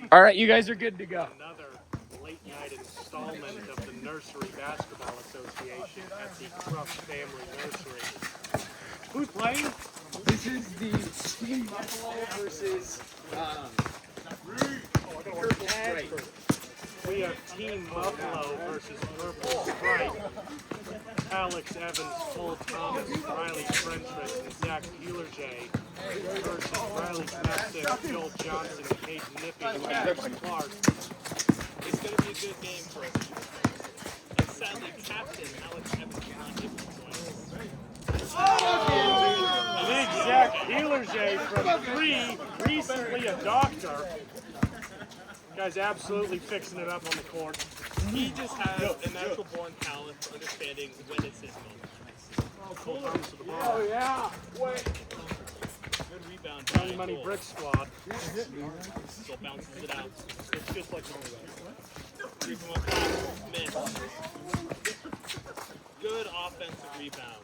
All right, you guys are good to go. Another late night installment of the Nursery Basketball Association at the Cruff Family Nursery. Who's playing? This is the Team Muffalo versus Purple Sprite. We have Team Muffalo versus Purple Sprite. Alex Evans, Cole Thomas, Riley Frentress, and Zach Peelerjay versus Riley Knapsick, Joel Johnson, Kate Nippy, and Anderson Clark. It's going to be a good game for us. And sadly, Captain Alex Evans will not able to join us. Big Zach Peelerjay from 3, recently a doctor. Guy's absolutely fixing it up on the court. He just has a natural-born talent for understanding when it's his moment. Cole Thomas with the ball. Oh yeah. Wait. Good rebound. Money Money Cole. Brick Squad. Still bounces it out. It's just like normal. Three from up top. Miss. Good offensive rebound.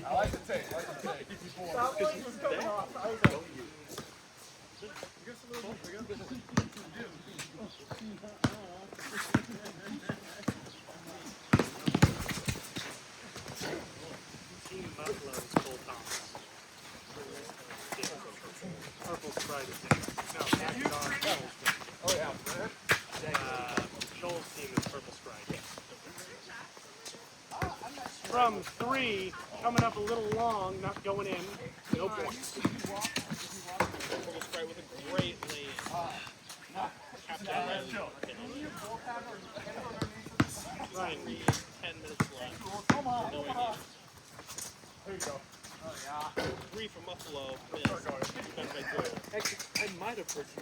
I like the tape. Team Muffalo is Cole Thomas. Purple Sprite is there. No, that's Don. Oh yeah. Joel's team is Purple Sprite. From 3, coming up a little long, not going in. No points. Purple Sprite with a great lane. Captain Riley. Ryan, 10 minutes left. No idea. There you go. 3 from Muffalo. Miss. Done by Joel. actually, I might have heard you.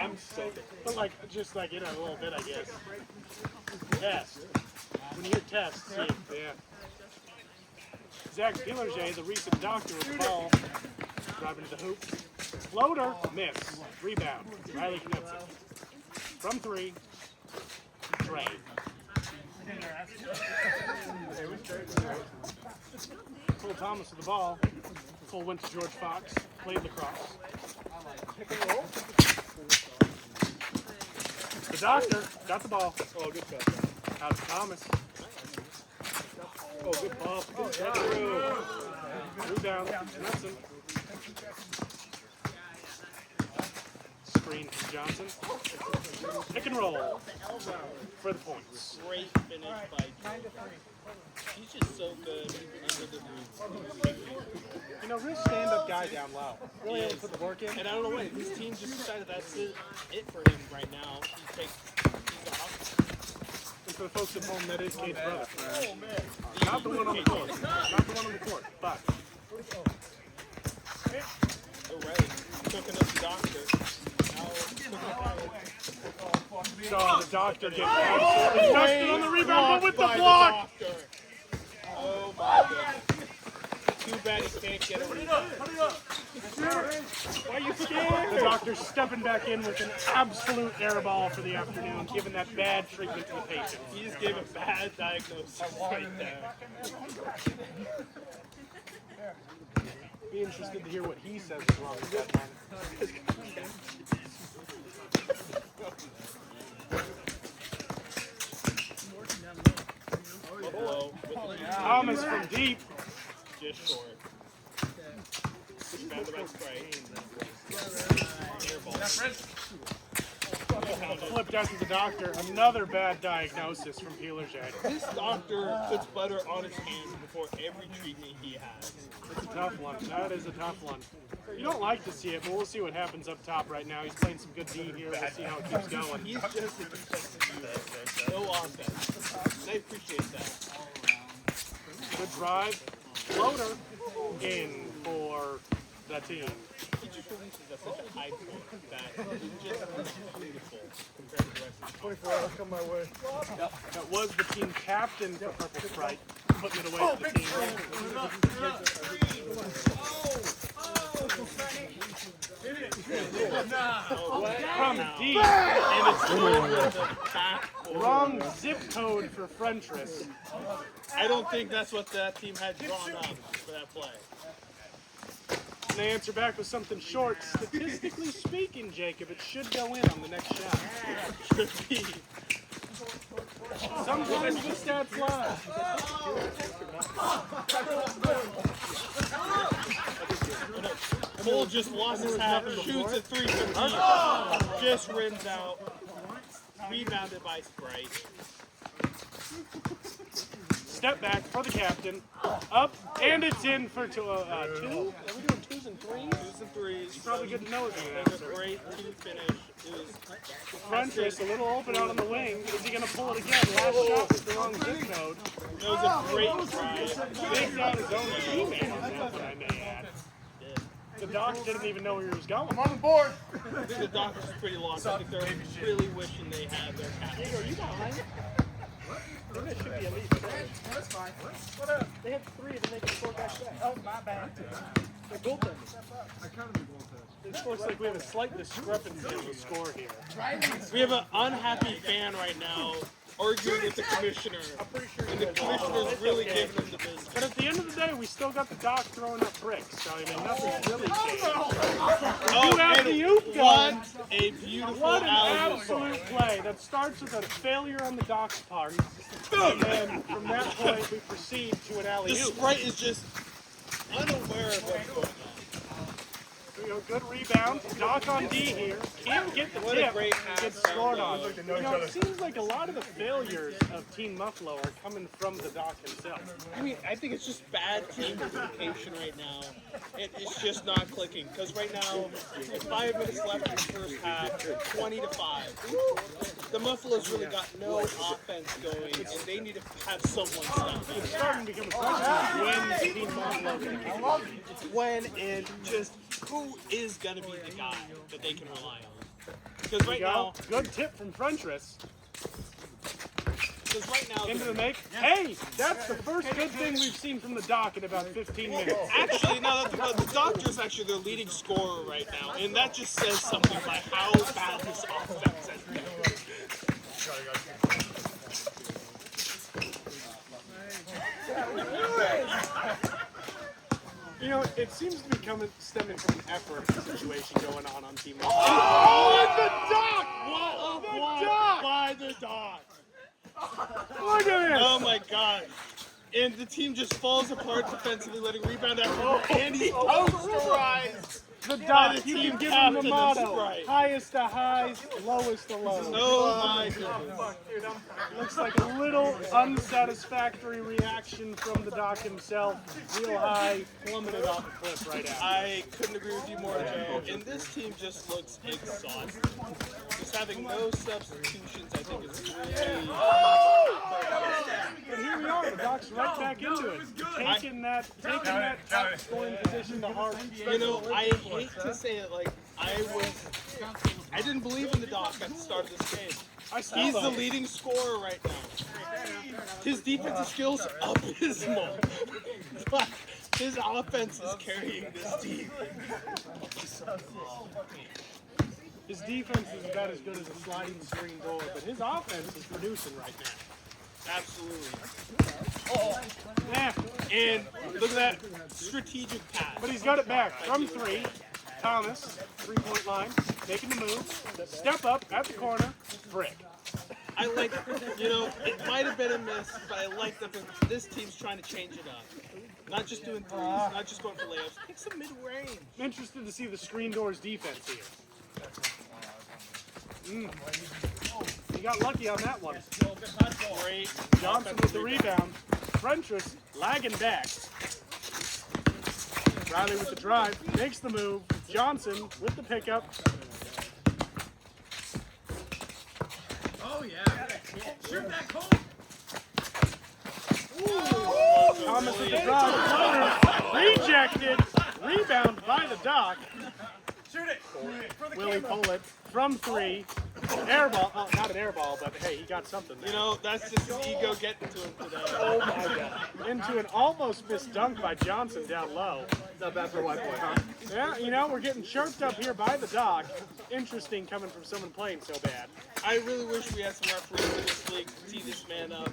I'm so good. But just like, a little bit, I guess. Test. When you hear test, see, yeah. Zach Peelerjay, the recent doctor with the ball. Driving to the hoop. Floater, miss. Rebound. Riley Knudsen. From 3, Trey. Cole Thomas with the ball. Cole went to George Fox. Played lacrosse. The doctor got the ball. Oh, good pass. Out to Thomas. Oh, good ball. Good catch. Rebound. Knudsen. Screen from Johnson. Pick and roll for the points. Great finish by Joel. He's just so good under the roof. Real stand-up guy down low. Really able to put the work in. And I don't know why, this team just decided that's it for him right now. He's off. And for the folks at home, that is Kate's brother. Oh, man. Not the one on the court. Not the one on the court, but. O'Reilly cooking up the doctor. So the doctor gets absolutely dusted on the rebound, but with the block. Oh my goodness. Too bad he can't get a rebound. Why are you scared? The doctor's stepping back in with an absolute air ball for the afternoon, giving that bad treatment to the patient. He just gave a bad diagnosis right there. Be interested to hear what he says is wrong with that one. Buffalo with Thomas from deep. just short. Rebounded by Sprite. Air ball. Flipped out to the doctor. Another bad diagnosis from Peelerjay. This doctor puts butter on his hands before every treatment he has. It's a tough one. That is a tough one. You don't like to see it, but we'll see what happens up top right now. He's playing some good D here. We'll see how it keeps going. He's just a defensive unit. No offense. I appreciate that. Good drive. Floater in for the team. He just releases at such a high point that it's just beautiful compared to the rest of the 24 hours come my way. That was the team captain for Purple Sprite, putting it away for the team. From deep. And it's still with the back. Wrong zip code for Frentress. I don't think that's what that team had drawn up for that play. And they answer back with something short. Statistically speaking, Jacob, it should go in on the next shot. Should be. Sometimes the stats lie. Cole just lost his hat, shoots a 3 from deep, just rims out, rebounded by Sprite. Step back for the captain. Up, and it's in for 2. Are we doing 2s and 3s? 2s and 3s. It's probably good to know it's It was a great 2 finish. It was Frentress, a little open out on the wing. Is he going to pull it again? Last shot with the wrong zip code. It was a great try. Bigged out his own teammate on that one, I may add. The doc didn't even know where he was going. I'm on the board. I think the Doctors are pretty lost. I think they're really wishing they had their captain. Are you behind? There should be at least 3. That's fine. What up? They had 3 and then they can score back. Oh, my bad. They're goaltenders. I counted the goal test. It looks like we have a slight discrepancy in the score here. We have an unhappy fan right now arguing with the commissioner. And the commissioner's really giving him the business. But at the end of the day, we still got the doc throwing up bricks. So, I mean, nothing's really changed. Oh, have the oop what gun. a beautiful What an alley-oop. absolute play. That starts with a failure on the doc's part. And then from that point, we proceed to an The alley-oop. Sprite is just unaware of what's going on. Good rebound. Doc on D here. Can't get the What a tip. great pass. Gets scored on. It seems like a lot of the failures of Team Muffalo are coming from the Doc himself. I mean, I think it's just bad team communication right now. It's just not clicking. Because right now, with 5 minutes left in the first half, 20-5. The Muffalo's really got no offense going, and they need to have someone step It's in. starting to become a question when Team Muffalo can kick it. When and just who is going to be the guy that they can rely on? Because right now, Good tip from Frentress. Into the the, make. Hey, that's the first good thing we've seen from the Doc in about 15 minutes. actually, no, the Doctor's actually their leading scorer right now, and that just says something about how bad this offense has been. You know, it seems to be stemming from an effort situation going on Team Muffalo. Oh, the Doc! What a The block Doc! by the Doc! Look at this! Oh my God! And the team just falls apart defensively, letting rebound after, and he posterized. The by Doc, the you team can give him the captain of motto. Sprite. Highest to highs, lowest to lows. Oh my goodness! Looks like a little unsatisfactory reaction from the Doc himself. Real high, plummeted off the cliff right out. I couldn't agree with you more, Joe. And this team just looks exhausted. Just having no substitutions, I think, is really. But here we are, the Doc's right back into it. Taking that top scoring position to heart. You know, I hate to say it, like I didn't believe in the Doc at the start of this game. He's the leading scorer right now. His defensive skills abysmal, but his offense is carrying this team. His defense is about as good as a sliding screen door, but his offense is producing right now. Absolutely. Yeah, And look at that strategic pass. but he's got it back from 3. Thomas, 3-point line, making the move. Step up at the corner, brick. I like, you know, it might have been a miss, but I like that this team's trying to change it up. Not just doing threes, not just going for layups. Take some mid-range. I'm interested to see the screen doors defense here. He got lucky on that one. Great. Johnson with the rebound. Frentress lagging back. Riley with the drive, makes the move. Johnson with the pickup. Oh, yeah. Shoot that Cole. Thomas with the drive. Rejected. Rebound by the Doc. Shoot it. For the Willie pull it from 3. Airball. Oh, not an airball, but hey, he got something there. You know, that's just his ego getting to him today. Oh my God. Into an almost missed dunk by Johnson down low. Not bad for a white boy, huh? Yeah, you know, we're getting chirped up here by the dock. Interesting coming from someone playing so bad. I really wish we had some referees in this league to tee this man up.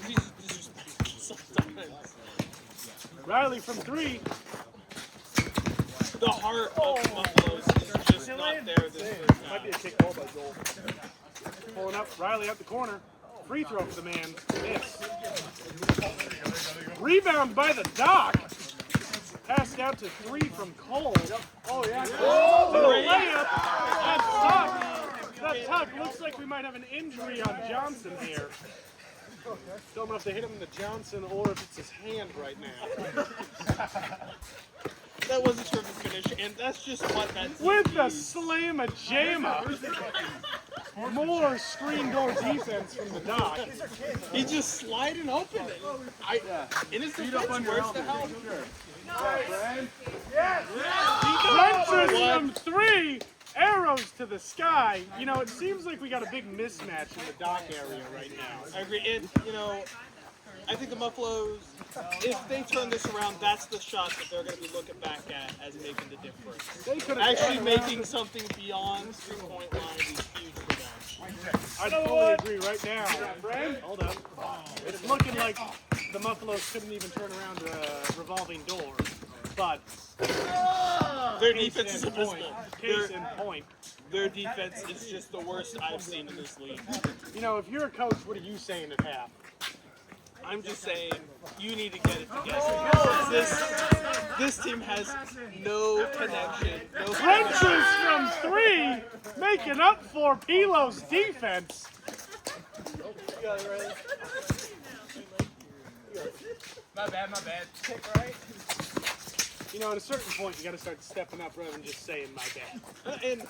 He's disrespectful sometimes. Riley from 3. The heart of the Buffaloes is just not there this first Might be a half. kick ball by Joel. Pulling up, Riley up the corner. Free throw for the man. Miss. Rebound by the dock. Passed out to 3 from Cole. Oh, yeah. Little layup. That tuck looks like we might have an injury on Johnson here. Don't know if they hit him in the Johnson or if it's his hand right now. That was a terrific finish, and that's just what that team With the needs. slam-a-jama. More screen door defense from the dock. He just slide and open it. In his defense, where's the help? Punches from 3. Arrows to the sky. You know, it seems like we got a big mismatch in the dock area right now. I agree. And, you know, I think the Muffaloes, if they turn this around, that's the shot that they're going to be looking back at as making the difference. They could Actually making something beyond 3-point line is huge for them. I totally agree right now. Hold up. It's looking like the Muffaloes couldn't even turn around a revolving door. But Their defense is in point. abysmal. Case in point. Their defense is just the worst I've seen in this league. You know, if you're a coach, what are you saying at half? I'm just saying, you need to get it together. This team has no connection. No Trenches from 3, making up for Pilo's defense. My bad. You know, at a certain point, you got to start stepping up rather than just saying my bad. And the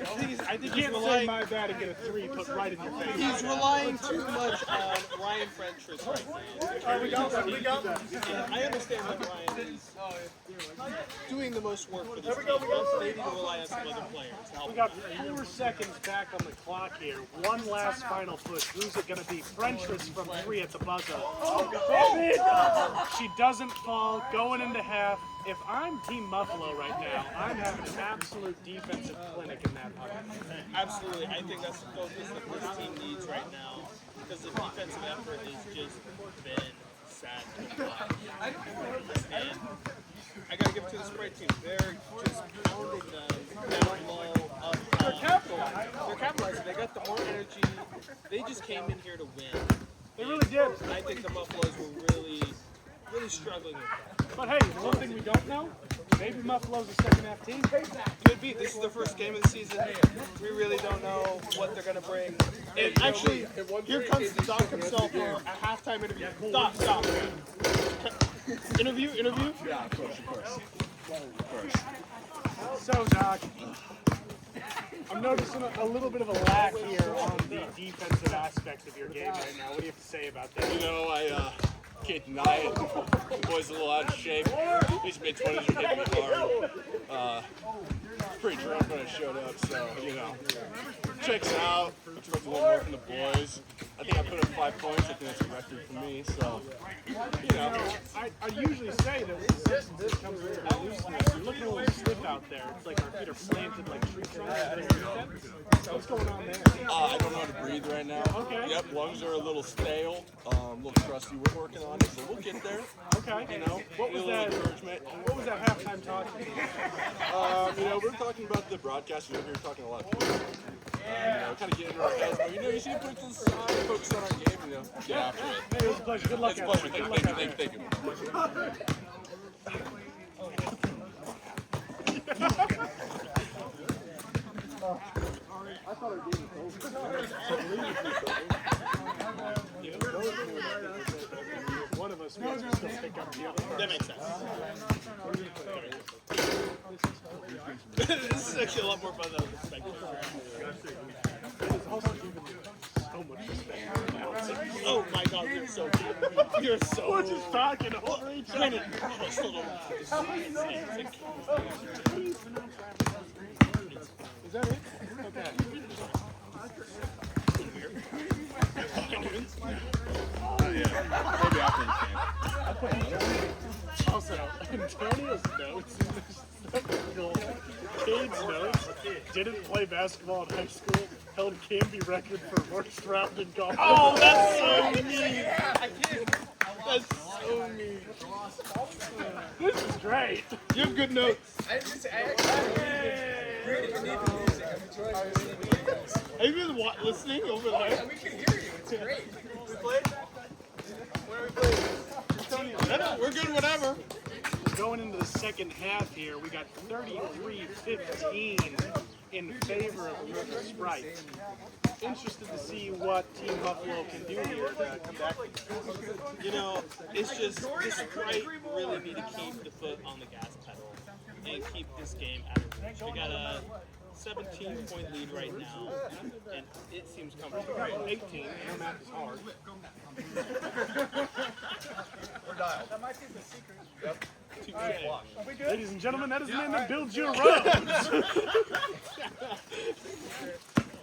thing is, I think You he's can't say relying. my bad and get a 3 put right in your face. He's relying too much on Ryan French's right now. We got that. And I understand that Ryan is doing the most work for this team. They need to rely on some other players to help. We got 4 seconds back on the clock here. One last final push. Who's it going to be? French's from 3 at the buzzer. She doesn't fall. Going into half. If I'm Team Muffalo right now, I'm having an absolute defensive clinic in that hunt. Absolutely, I think that's the focus that this team needs right now because the defensive effort has just been sad to watch. And I gotta give it to the Sprite team. They're just pounding them down low, up top. They're capitalizing. They got the more energy. They just came in here to win. They really did. And I think the Muffaloes were really struggling with that. But hey, the one thing we don't know, maybe Muffalo's a second half team. Could be. This is the first game of the season. We really don't know what they're going to bring. And actually, here comes the Doc himself for a halftime interview. Doc. Interview? Yeah, of course. So, Doc, I'm noticing a little bit of a lack here on the defensive aspect of your game right now. What do you have to say about that? You know, I can't deny it. The boy's a little out of shape. These mid-20s are hitting me hard. Pretty drunk when I showed up, so, you know. Checks out. Expect a little more from the boys. I think I put up 5 points. I think that's a record for me, so, you know. I usually say that when this comes with a looseness, you're looking a little stiff out there. It's like our feet are planted like tree trunks. What's going on there? I don't know how to breathe right now. Okay. Yep, lungs are a little stale, a little crusty. We're working on it, so we'll get there. Okay. You know, What was need a little that? encouragement. What was that halftime talk? You know, we're talking about the broadcast. We were talking a lot of people. You know, kind of getting in our heads, but you know, you should put this aside, focus on our game, and get after it. Hey, it was a pleasure. Good luck. It's a out pleasure. there. Thank you. One of us wants to still pick up the other. That makes sense. This is actually a lot more fun than I was expecting. It's also given so much respect. Oh my god, you're so good. You're so We're just talking over each other. Granted, I still don't that it? Okay. Maybe after the game. Also, Antonio's notes in this goal. Cade's notes, didn't play basketball in high school, held Canby record for worst round in golf. Oh, that's so mean. I can't. That's so mean. This is great. You have good notes. I actually read it. You need the music. I'm enjoying listening to you guys. Have you been listening over there? Yeah, we can hear you. It's great. We played? Where are we playing? No, we're good, whatever. Going into the second half here, we got 33-15 in favor of Purple Sprite. Interested to see what Team Muffalo can do here to come back. You know, it's just the Sprite really need to keep the foot on the gas pedal and keep this game out of reach. We got a 17-point lead right now, and it seems comfortable. 18, no math is hard. We're dialed. That might be the secret. Yep. Ladies and gentlemen, that is the man that builds your roads.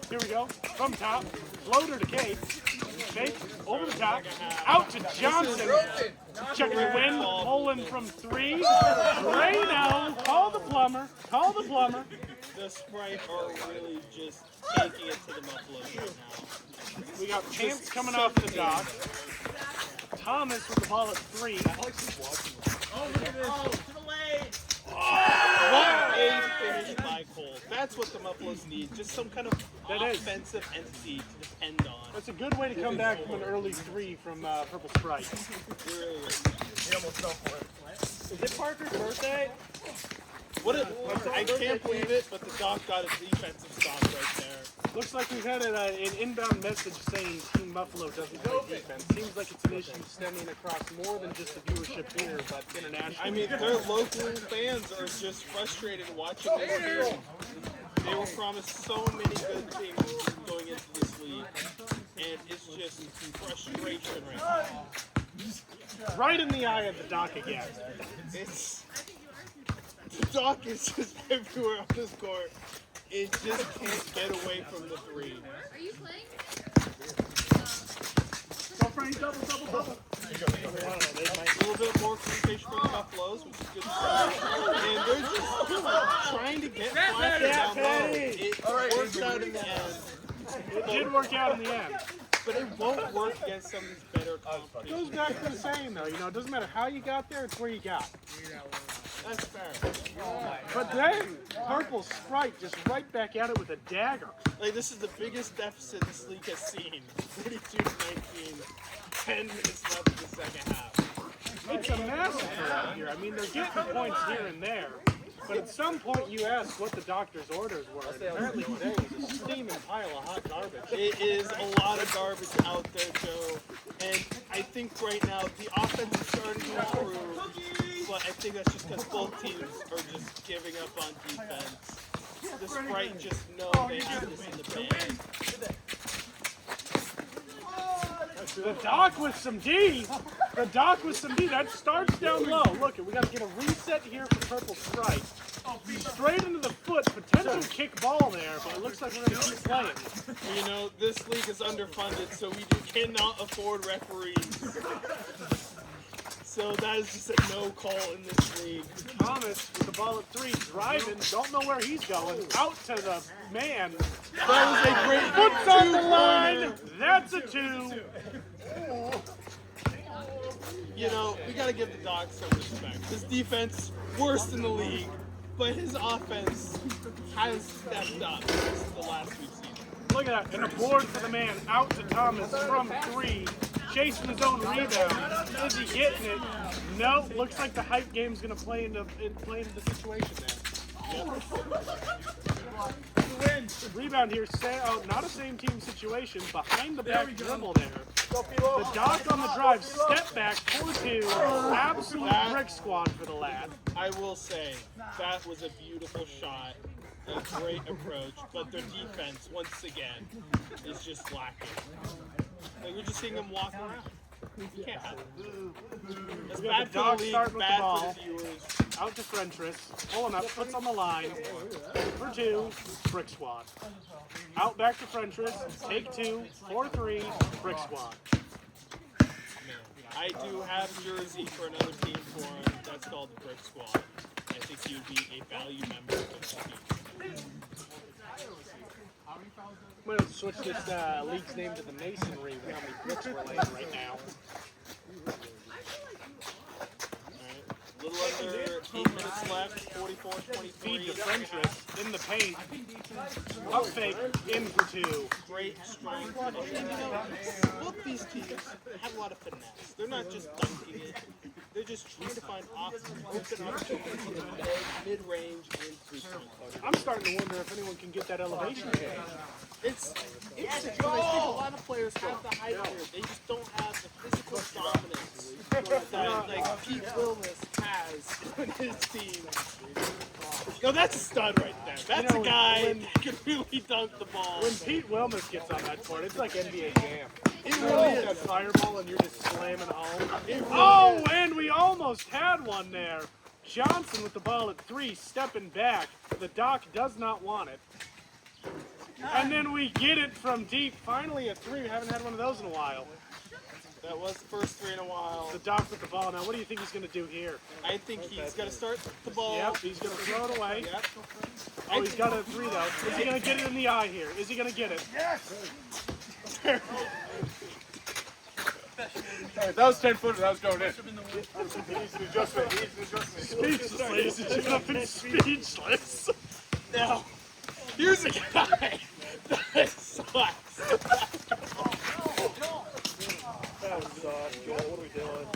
Here we go. From top, floater to Kate. Fake, over the top, out to Johnson. Check the win, Poland from 3. Reno, call the plumber, call the plumber. The Sprite are really just taking it to the Muffalo right now. We got Pants coming off the dock. Thomas with the ball at 3. What a finish by Cole. That's what the Muffalos need. Just some kind of offensive entity to depend on. That's a good way to come back from an early 3 from Purple Sprite. It really is. He almost fell for it. Is it Parker's birthday? I can't believe it, but the doc got a defensive stop right there. Looks like we've had an inbound message saying Team Muffalo doesn't play defense. Seems like it's an issue stemming across more than just the viewership here, but internationally. I mean, their local fans are just frustrated watching this game. They were promised so many good things going into this league, and it's just frustration right now. Right in the eye of the dock again. The doc is just everywhere on this court. It just can't get away from the 3. Are you playing? Go Frank, double. A little bit more communication from the Muffalos, which is good to see. And they're just trying to get flat down low. It worked out in the end. It did work out in the end. But it won't work against some of these better It competition. goes back to the saying though, it doesn't matter how you got there, it's where you got. That's fair. But then, Purple Sprite just right back at it with a dagger. Like, this is the biggest deficit this league has seen. 32-19. 10 minutes left in the second half. It's a massacre out here. I mean, they're getting points here and there. But at some point you ask what the doctor's orders were, and apparently today was a steaming pile of hot garbage. It is a lot of garbage out there, Joe. And I think right now the offense is starting to improve, but I think that's just because both teams are just giving up on defense. The Sprite just know they have this in the bag. The dock with some D. The dock with some D. That starts down low. Look, we got to get a reset here for Purple Sprite. Straight into the foot. Potential kick ball there, but it looks like we're going to keep playing. You know, this league is underfunded, so we cannot afford referees. So that is just a no call in this league. Thomas with the ball at 3, driving. Don't know where he's going. Out to the man. That was a great Foot's on the line. That's a 2. You know, we got to give the dog some respect. His defense, worst in the league, but his offense has stepped up the last few seasons. Look at that. And a board for the man. Out to Thomas from 3. Chasing his own rebound. Is he getting it? No. Looks like the hype game's going to play into the situation there. Rebound here. Not a same team situation. Behind the back dribble there. The dock on the drive. Step back. 4-2. Absolute brick squad for the lad. I will say, that was a beautiful shot. A great approach, but their defense, once again, is just lacking. Like, we're just seeing them walk around. You can't have it. It's We got bad the for dog the league, starting with the bad ball. for the viewers. Out to Frentress. Pulling up, puts on the line. For 2, Brick Squad. Out back to Frentress. Take 2, 4-3, Brick Squad. I do have a jersey for another team for him. That's called the Brick Squad. I think he would be a value member of the team. I'm going to switch this league's name to the Masonry with how many bricks we're laying right now. Alright. A little under 8 minutes left, 44-23. Feed to Frentress in the paint. Up fake, in for 2. Great strength. And you know, both these teams have a lot of finesse. They're not just dunking it. They're just trying to find open opportunities in the mid-range and three-point clutch. I'm starting to wonder if anyone can get that elevation change. It's interesting because I think a lot of players have the height here. They just don't have the physical dominance that like Pete Willis has on his team. No, that's a stud right there. That's a guy that can really dunk the ball. When Pete Wilmus gets on that court, it's like NBA Jam. It really That is. fireball and you're just slamming home. It really Oh, is. and we almost had one there. Johnson with the ball at 3, stepping back. The Doc does not want it. And then we get it from deep. Finally a 3. We haven't had one of those in a while. That was the first 3 in a while. The Doc with the ball. Now, what do you think he's going to do here? I think he's got to start the ball. Yep, he's going to throw it away. Yep. Oh, he's got a 3, though. Is he going to get it in the eye here? Is he going to get it? If that was 10-footer, that was going in. Speechless, ladies and gentlemen. Speechless. Now, here's a guy that sucks. That was soft. What are we doing?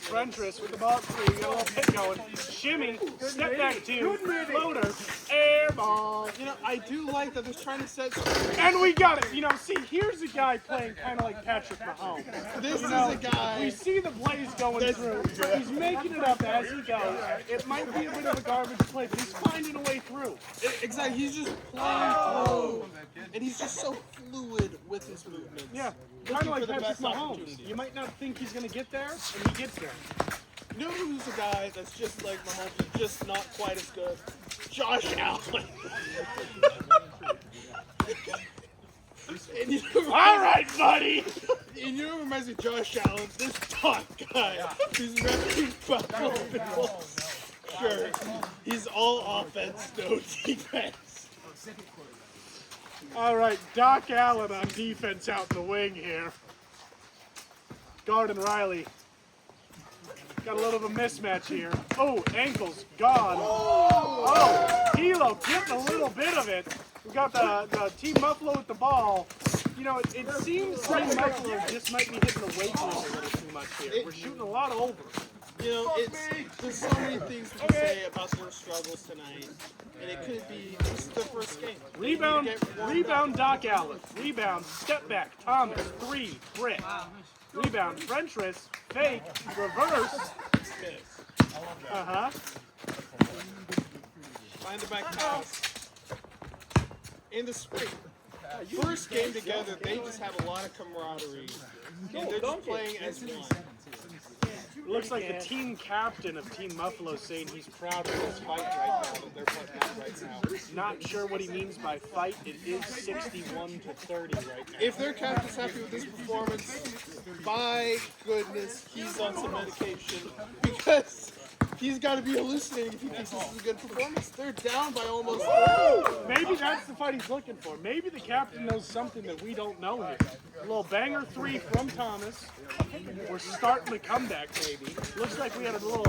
Frentress with the ball at 3. Got a little pick going. Shimmy. Step back 2. Floater. Air ball. You know, I do like that they're trying to set. And we got it. You know, see, here's a guy playing kind of like Patrick Mahomes. This You is know, a guy. We see the plays going through. He's making it up as he goes. It might be a bit of a garbage play, but he's finding a way through. Exactly. He's just playing through, and he's just so fluid with his movements. Yeah, kind of like for the Patrick best Mahomes. opportunity. You might not think he's going to get there, and he gets there. You know who's a guy that's just like Mahomes, but just not quite as good? Josh Allen. And you know, All right, buddy. and you know who reminds me of Josh Allen? This top guy who's repping Buffalo Bills. Sure, he's all offense, no defense. All right, Doc Allen on defense out in the wing here. Garden Riley. Got a little of a mismatch here. Oh, ankles gone. Oh, Hilo getting a little bit of it. We got the Team Muffalo with the ball. You know, it seems like Muffalo just might be hitting the weight room a little too much here. We're shooting a lot over. You know, there's so many things we can say about their struggles tonight, and it could be this is their first game. They need to Rebound, get warmed rebound, up. Doc Allen. Rebound, step back, Thomas, 3, Brick. Rebound, Frentress, fake, reverse. Miss. Uh-huh. Find the back pass. In the spring. First game together, they just have a lot of camaraderie. And they're just playing as one. Looks like the team captain of Team Muffalo saying he's proud of this fight right now that they're putting out right now. Not sure what he means by fight. It is 61-30 right now. If their captain's happy with this performance, by goodness, he's on some medication. Because he's got to be hallucinating if he thinks this is a good performance. They're down by almost 30. Maybe that's the fight he's looking for. Maybe the captain knows something that we don't know here. A little banger 3 from Thomas. We're starting the comeback, maybe. Looks like we had a little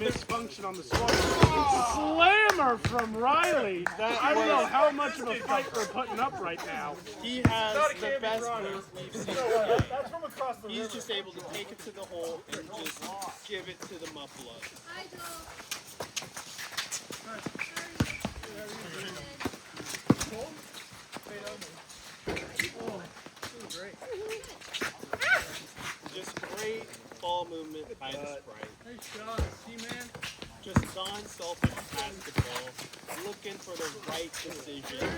misfunction on the score. Slammer from Riley. I don't know how much of a fight we're putting up right now. He has the best move we've seen tonight. He's just able to take it to the hole and just give it to the Muffalo. Just great ball movement by the Sprite. Nice shot, T-man. just non-selfish basketball, looking for the right decision.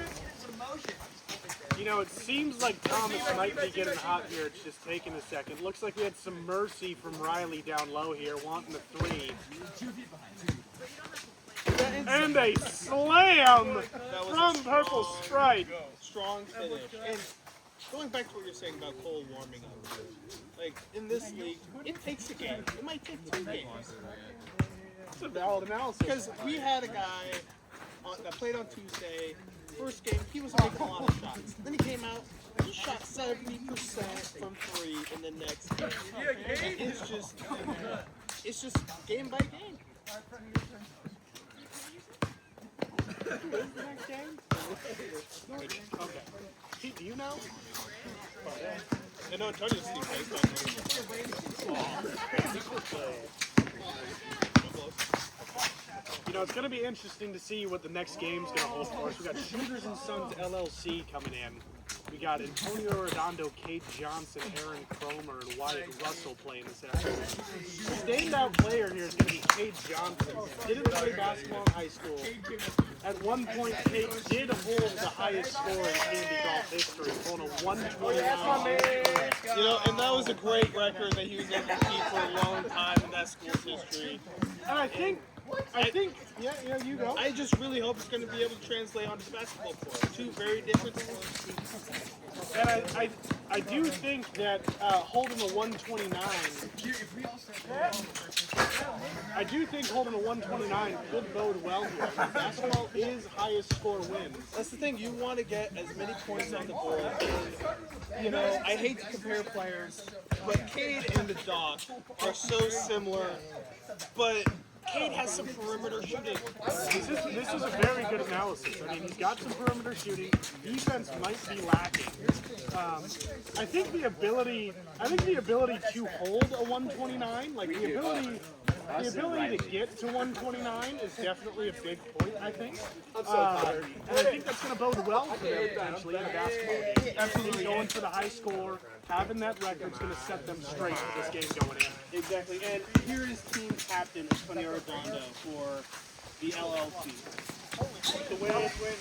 You know, it seems like Thomas might be getting hot here. It's just taking a second. Looks like we had some mercy from Riley down low here, wanting the three. And a slam from Purple Sprite. Strong finish. And going back to what you're saying about Cole warming up, like in this league, it takes a game. It might take 2 games. That's a valid analysis. Because we had a guy that played on Tuesday. First game, he was making a lot of shots. Then he came out, he shot 70% from 3 in the next game. It's just game by game. Okay. Pete, do you know? I know Antonio's team You know, it's going to be interesting to see what the next game's going to hold for us. We got Shooters and Sons LLC coming in. We got Antonio Redondo, Kate Johnson, Aaron Cromer, and Wyatt Russell playing this afternoon. The standout player here is going to be Kate Johnson. Didn't play basketball in high school. At one point, Kate did hold the highest score in Candy Golf history, pulling a 129. You know, and that was a great record that he was able to keep for a long time in that school's history. And I think, yeah, you go. I just really hope it's going to be able to translate onto the basketball court. 2 very different sports. And I do think that holding a 129, I do think holding a 129 could bode well here. Basketball is highest score wins. That's the thing. You want to get as many points on the board. And, you know, I hate to compare players, but Cade and the Doc are so similar. But Cade has some perimeter shooting. This is a very good analysis. I mean, he's got some perimeter shooting. Defense might be lacking. I think the ability to hold a 129, like the ability to get to 129 is definitely a big point, I think. And I think that's going to bode well for them potentially in a basketball game. Absolutely going for the high score, having that record is going to set them straight for this game going in. Exactly. And here is team captain Antonio Redondo for the LLC. The way it went.